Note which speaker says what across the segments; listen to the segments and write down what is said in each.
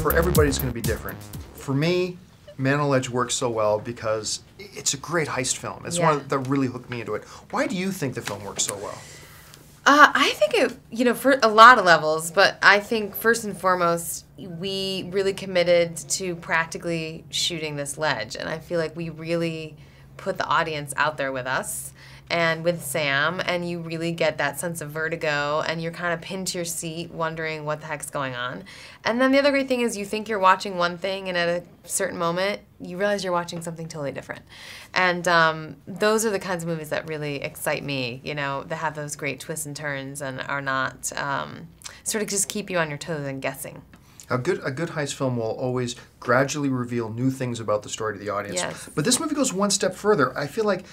Speaker 1: for everybody it's going to be different. For me, Man on the Ledge works so well because it's a great heist film. It's one that really hooked me into it. Why do you think the film works so well?
Speaker 2: I think it, for a lot of levels, but I think first and foremost, we really committed to practically shooting this ledge. And I feel like we really put the audience out there with us and with Sam, and you really get that sense of vertigo, and you're kind of pinned to your seat wondering what the heck's going on. And then the other great thing is you think you're watching one thing, and at a certain moment, you realize you're watching something totally different. And those are the kinds of movies that really excite me, that have those great twists and turns and are not sort of just keep you on your toes and guessing.
Speaker 1: A good heist film will always gradually reveal new things about the story to the audience.
Speaker 2: Yes.
Speaker 1: But this movie goes one step further. I feel like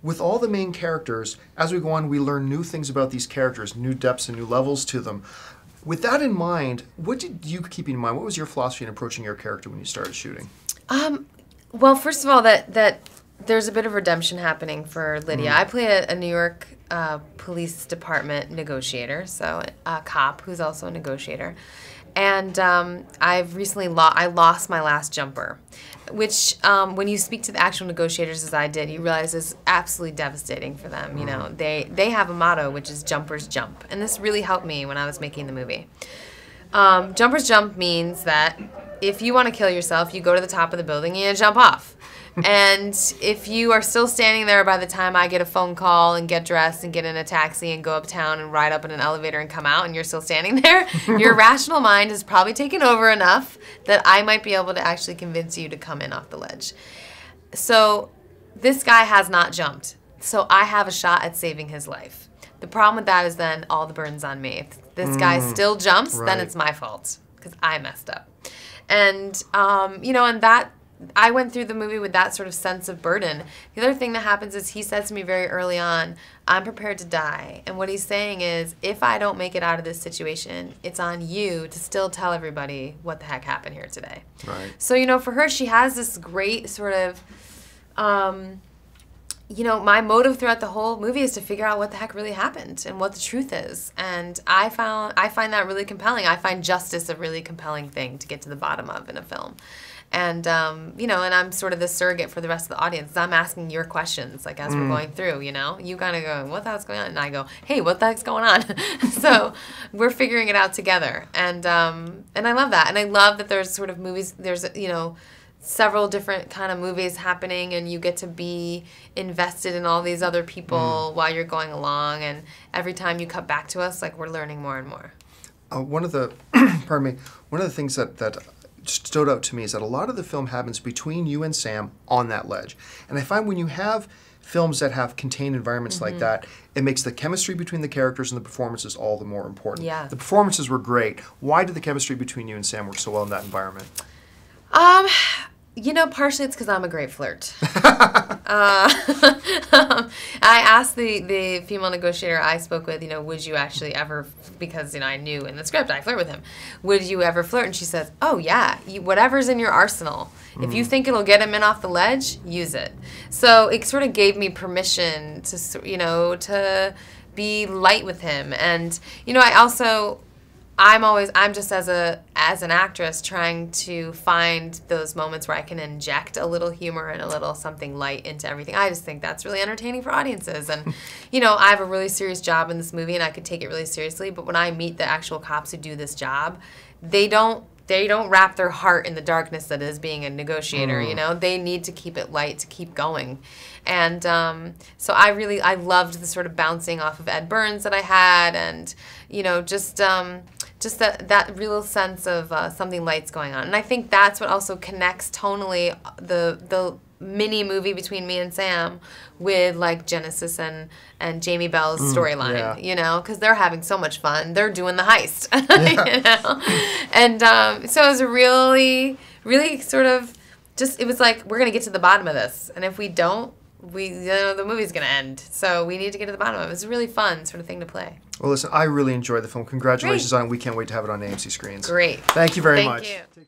Speaker 1: with all the main characters, as we go on, we learn new things about these characters, new depths and new levels to them. With that in mind, what did you keep in mind? What was your philosophy in approaching your character when you started shooting?
Speaker 2: Well, first of all, that there's a bit of redemption happening for Lydia. I play a New York police department negotiator, so a cop who's also a negotiator. And I've recently I lost my last jumper, which when you speak to the actual negotiators, as I did, you realize is absolutely devastating for them. They have a motto, which is jumpers jump, and this really helped me when I was making the movie. Jumpers jump means that if you want to kill yourself, you go to the top of the building and you jump off. And if you are still standing there by the time I get a phone call and get dressed and get in a taxi and go uptown and ride up in an elevator and come out and you're still standing there, your rational mind has probably taken over enough that I might be able to actually convince you to come in off the ledge. So this guy has not jumped. So I have a shot at saving his life. The problem with that is then all the burden's on me. If this guy still jumps, then it's my fault because I messed up. And, and that I went through the movie with that sort of sense of burden. The other thing that happens is he says to me very early on, I'm prepared to die. And what he's saying is, if I don't make it out of this situation, it's on you to still tell everybody what the heck happened here today.
Speaker 1: Right.
Speaker 2: So, for her, she has this great sort of, my motive throughout the whole movie is to figure out what the heck really happened and what the truth is. And I find that really compelling. I find justice a really compelling thing to get to the bottom of in a film. And, and I'm sort of the surrogate for the rest of the audience. I'm asking your questions, like, as we're going through, You kind of go, what the heck's going on? And I go, hey, what the heck's going on? So we're figuring it out together. And I love that. And I love that there's sort of movies, there's, several different kind of movies happening, and you get to be invested in all these other people while you're going along. And every time you cut back to us, like, we're learning more and more.
Speaker 1: One of the, one of the things that stood out to me is that a lot of the film happens between you and Sam on that ledge. And I find when you have films that have contained environments like that, it makes the chemistry between the characters and the performances all the more important.
Speaker 2: Yeah. The
Speaker 1: performances were great. Why did the chemistry between you and Sam work so well in that environment?
Speaker 2: Partially it's because I'm a great flirt. I asked the female negotiator I spoke with, would you actually ever, because, I knew in the script I flirt with him, would you ever flirt? And she says, oh, yeah, whatever's in your arsenal. If you think it'll get him in off the ledge, use it. So it sort of gave me permission to, to be light with him. And, I'm just as an actress trying to find those moments where I can inject a little humor and a little something light into everything. I just think that's really entertaining for audiences. And, I have a really serious job in this movie and I could take it really seriously. But when I meet the actual cops who do this job, they don't wrap their heart in the darkness that is being a negotiator, They need to keep it light to keep going. And so I loved the sort of bouncing off of Ed Burns that I had, and, just that real sense of something light's going on. And I think that's what also connects tonally the mini movie between me and Sam with, like, Genesis and Jamie Bell's storyline, because they're having so much fun. They're doing the heist, And so it was a really, really sort of it was like, we're going to get to the bottom of this. And if we don't, the movie's going to end. So we need to get to the bottom of it. It was a really fun sort of thing to play.
Speaker 1: Well, listen, I really enjoyed the film. Congratulations on it. We can't wait to have it on AMC screens.
Speaker 2: Great.
Speaker 1: Thank you very much.
Speaker 2: Thank you.